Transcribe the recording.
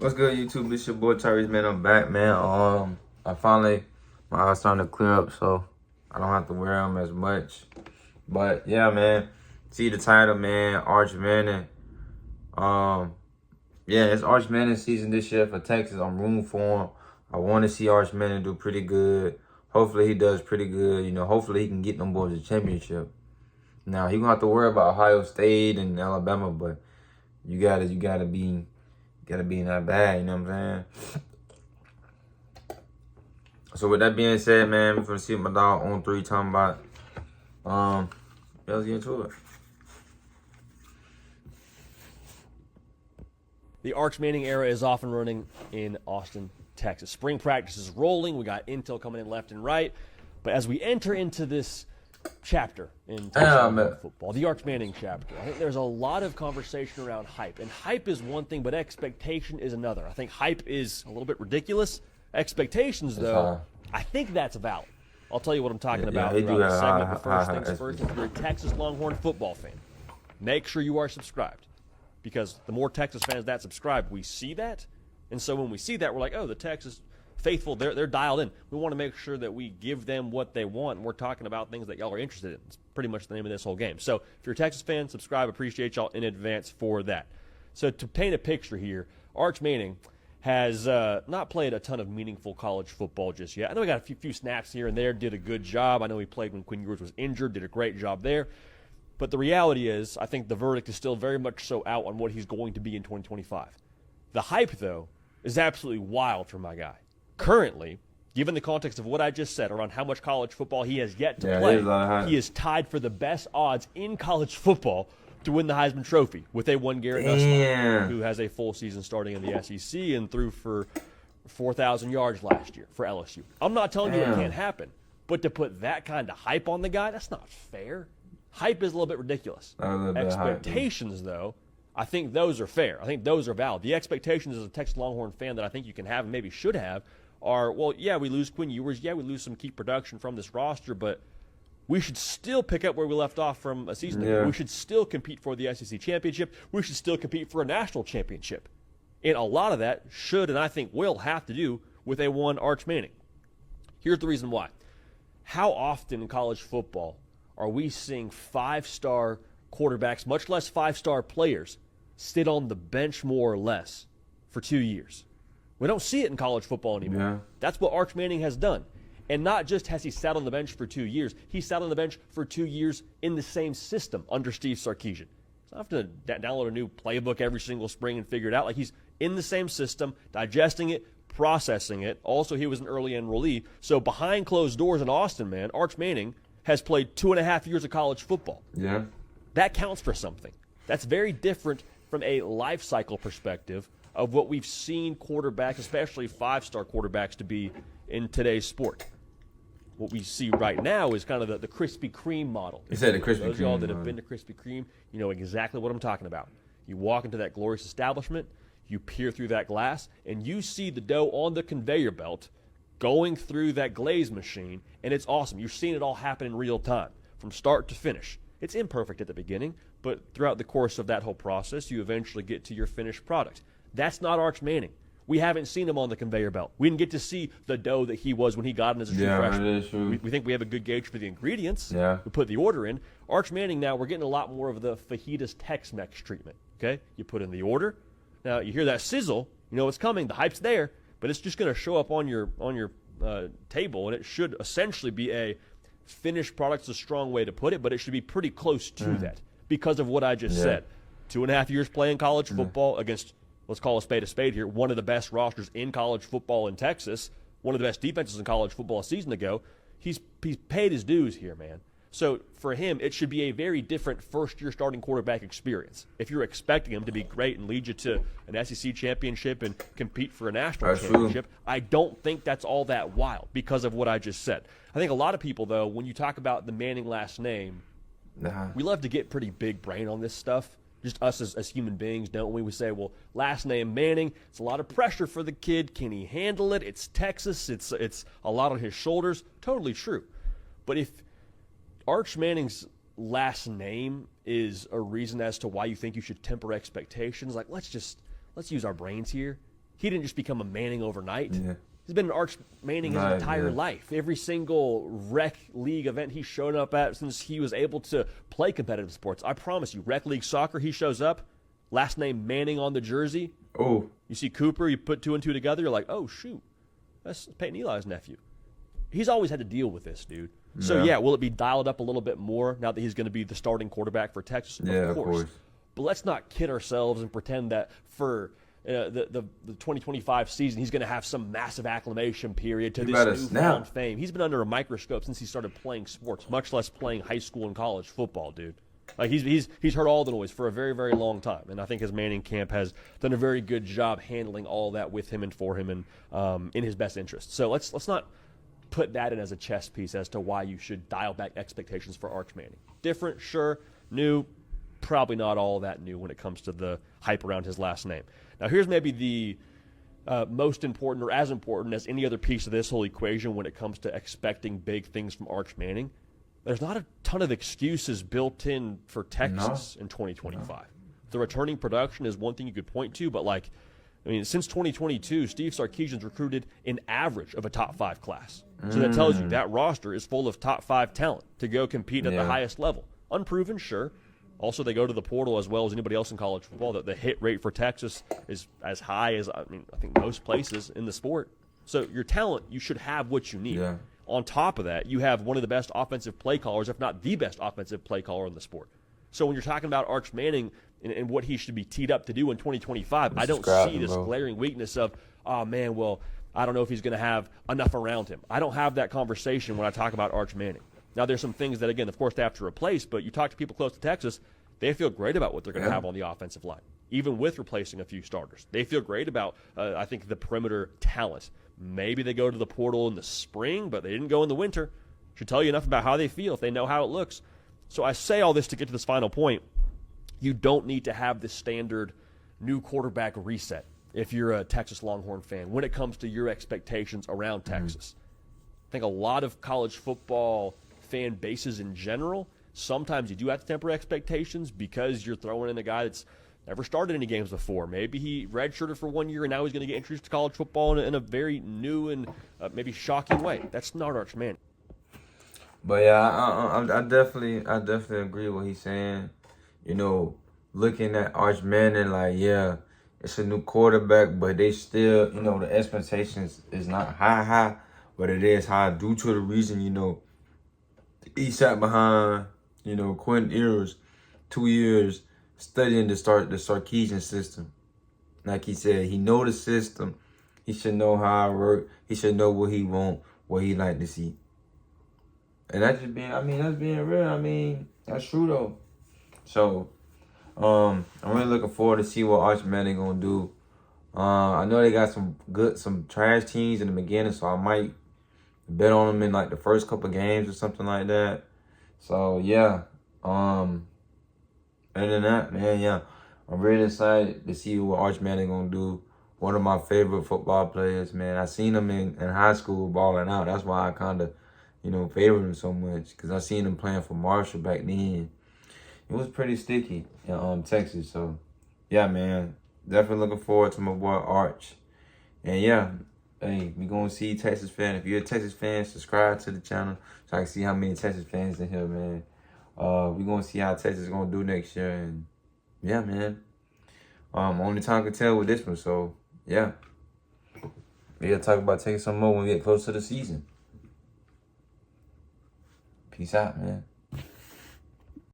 What's good, YouTube? This your boy Tyrese, man. I'm back, man. My eyes starting to clear up, so I don't have to wear them as much. But yeah, man. See the title, man. Arch Manning. Yeah, it's Arch Manning season this year for Texas. I'm rooting for him. I want to see Arch Manning do pretty good. Hopefully he does pretty good. Hopefully he can get them boys a championship. Now he gonna have to worry about Ohio State and Alabama, but you gotta be in that bag, you know what I'm saying? So with that being said, man, we're gonna see my dog on 3 talking about. Let's get into it. The Arch Manning era is off and running in Austin, Texas. Spring practice is rolling. We got intel coming in left and right. But as we enter into this chapter in Texas football, the Arch Manning chapter, I think there's a lot of conversation around hype. And hype is one thing, but expectation is another. I think hype is a little bit ridiculous. Expectations, though, I think that's valid. I'll tell you what I'm talking about throughout the segment. But first things first, if you're a Texas Longhorn football fan, make sure you are subscribed. Because the more Texas fans that subscribe, we see that. And so when we see that, we're like, oh, the Texas faithful, they're dialed in. We want to make sure that we give them what they want, and we're talking about things that y'all are interested in. It's pretty much the name of this whole game. So if you're a Texas fan, subscribe. Appreciate y'all in advance for that. So to paint a picture here, Arch Manning has not played a ton of meaningful college football just yet. I know he got a few snaps here and there, did a good job. I know he played when Quinn Ewers was injured, did a great job there. But the reality is, I think the verdict is still very much so out on what he's going to be in 2025. The hype, though, is absolutely wild for my guy. Currently, given the context of what I just said around how much college football he has yet to play, he is tied for the best odds in college football to win the Heisman Trophy with a Garrett Nussbaum, who has a full season starting in the SEC and threw for 4,000 yards last year for LSU. I'm not telling you it can't happen, but to put that kind of hype on the guy, that's not fair. Hype is a little bit ridiculous. Expectations, though, I think those are fair. I think those are valid. The expectations as a Texas Longhorn fan that I think you can have and maybe should have are, well, yeah, we lose Quinn Ewers. Yeah, we lose some key production from this roster, but we should still pick up where we left off from a season ago. We should still compete for the SEC championship. We should still compete for a national championship. And a lot of that should and I think will have to do with Arch Manning. Here's the reason why. How often in college football are we seeing 5-star quarterbacks, much less 5-star players, sit on the bench more or less for 2 years? We don't see it in college football anymore. Yeah. That's what Arch Manning has done. And not just has he sat on the bench for 2 years, he sat on the bench for 2 years in the same system under Steve Sarkisian. So I have to download a new playbook every single spring and figure it out. Like, he's in the same system, digesting it, processing it. Also, he was an early enrollee. So behind closed doors in Austin, man, Arch Manning has played 2.5 years of college football. Yeah. That counts for something. That's very different from a life cycle perspective of what we've seen quarterbacks, especially 5-star quarterbacks, to be in today's sport. What we see right now is kind of the Krispy Kreme model. You said the Krispy Kreme. Those of y'all that have been to Krispy Kreme, you know exactly what I'm talking about. You walk into that glorious establishment, you peer through that glass, and you see the dough on the conveyor belt going through that glaze machine, and it's awesome. You're seeing it all happen in real time, from start to finish. It's imperfect at the beginning, but throughout the course of that whole process, you eventually get to your finished product. That's not Arch Manning. We haven't seen him on the conveyor belt. We didn't get to see the dough that he was when he got in as a true freshman. We think we have a good gauge for the ingredients. Yeah. We put the order in. Arch Manning now, we're getting a lot more of the fajitas Tex-Mex treatment. Okay? You put in the order. Now, you hear that sizzle. You know it's coming. The hype's there. But it's just going to show up on your table, and it should essentially be a finished product. Is a strong way to put it, but it should be pretty close to that because of what I just said. 2.5 years playing college football against, let's call a spade here, one of the best rosters in college football in Texas, one of the best defenses in college football a season ago. He's paid his dues here, man. So for him, it should be a very different first-year starting quarterback experience. If you're expecting him to be great and lead you to an SEC championship and compete for a national championship, I don't think that's all that wild because of what I just said. I think a lot of people, though, when you talk about the Manning last name, we love to get pretty big brain on this stuff. Just us as human beings, don't we? We say, well, last name Manning, it's a lot of pressure for the kid. Can he handle it? It's Texas. It's a lot on his shoulders. Totally true. But if Arch Manning's last name is a reason as to why you think you should temper expectations, like let's use our brains here. he didn't just become a Manning overnight. Yeah. He's been an Arch Manning his entire life. Every single rec league event he's shown up at since he was able to play competitive sports. I promise you, rec league soccer, he shows up, last name Manning on the jersey. Oh. You see Cooper, you put 2 and 2 together, you're like, oh, shoot, that's Peyton Eli's nephew. He's always had to deal with this, dude. So, yeah, will it be dialed up a little bit more now that he's going to be the starting quarterback for Texas? Yeah, of course. But let's not kid ourselves and pretend that for the 2025 season, he's going to have some massive acclimation period to this newfound fame. He's been under a microscope since he started playing sports, much less playing high school and college football, dude. Like he's heard all the noise for a very, very long time, and I think his Manning camp has done a very good job handling all that with him and for him and in his best interest. So let's not put that in as a chess piece as to why you should dial back expectations for Arch Manning. Different, sure. New, probably not all that new when it comes to the hype around his last name. Now, here's maybe the most important or as important as any other piece of this whole equation when it comes to expecting big things from Arch Manning. There's not a ton of excuses built in for Texas in 2025. No. The returning production is one thing you could point to, but since 2022, Steve Sarkisian's recruited an average of a top 5 class. So that tells you that roster is full of top 5 talent to go compete at the highest level. Unproven, sure. Also, they go to the portal as well as anybody else in college football. The hit rate for Texas is as high as, I think most places in the sport. So your talent, you should have what you need. Yeah. On top of that, you have one of the best offensive play callers, if not the best offensive play caller in the sport. So when you're talking about Arch Manning and what he should be teed up to do in 2025, I don't see this glaring weakness of, oh, man, well, I don't know if he's going to have enough around him. I don't have that conversation when I talk about Arch Manning. Now, there's some things that, again, of course, they have to replace, but you talk to people close to Texas, they feel great about what they're going to have on the offensive line, even with replacing a few starters. They feel great about, I think, the perimeter talent. Maybe they go to the portal in the spring, but they didn't go in the winter. Should tell you enough about how they feel if they know how it looks. So I say all this to get to this final point. You don't need to have the standard new quarterback reset if you're a Texas Longhorn fan when it comes to your expectations around Texas. I think a lot of college football fan bases in general, sometimes you do have to temper expectations because you're throwing in a guy that's never started any games before. Maybe he redshirted for 1 year and now he's going to get introduced to college football in a very new and maybe shocking way. That's not Arch Manning. But yeah, I definitely agree with what he's saying. Looking at Arch Manning, it's a new quarterback, but they still, the expectations is not high, but it is high due to the reason, he sat behind, Quentin Ewers 2 years studying the Sarkisian system. Like he said, he know the system. He should know how it works. He should know what he want, what he like to see. And that's just that's being real. That's true though. So, I'm really looking forward to see what Arch Manning gonna do. I know they got some trash teams in the beginning, so I might bet on them in the first couple games or something like that. So yeah. Other than that, man, yeah, I'm really excited to see what Arch Manning gonna do. One of my favorite football players, man. I seen him in high school balling out. That's why I kind of, favored him so much, because I seen him playing for Marshall back then. It was pretty sticky in Texas. So, yeah, man, definitely looking forward to my boy Arch. And yeah, hey, we gonna see Texas fan. If you're a Texas fan, subscribe to the channel so I can see how many Texas fans in here, man. We gonna see how Texas is gonna do next year, and yeah, man. Only time can tell with this one, so yeah. We gotta talk about taking some more when we get close to the season. Peace out, man.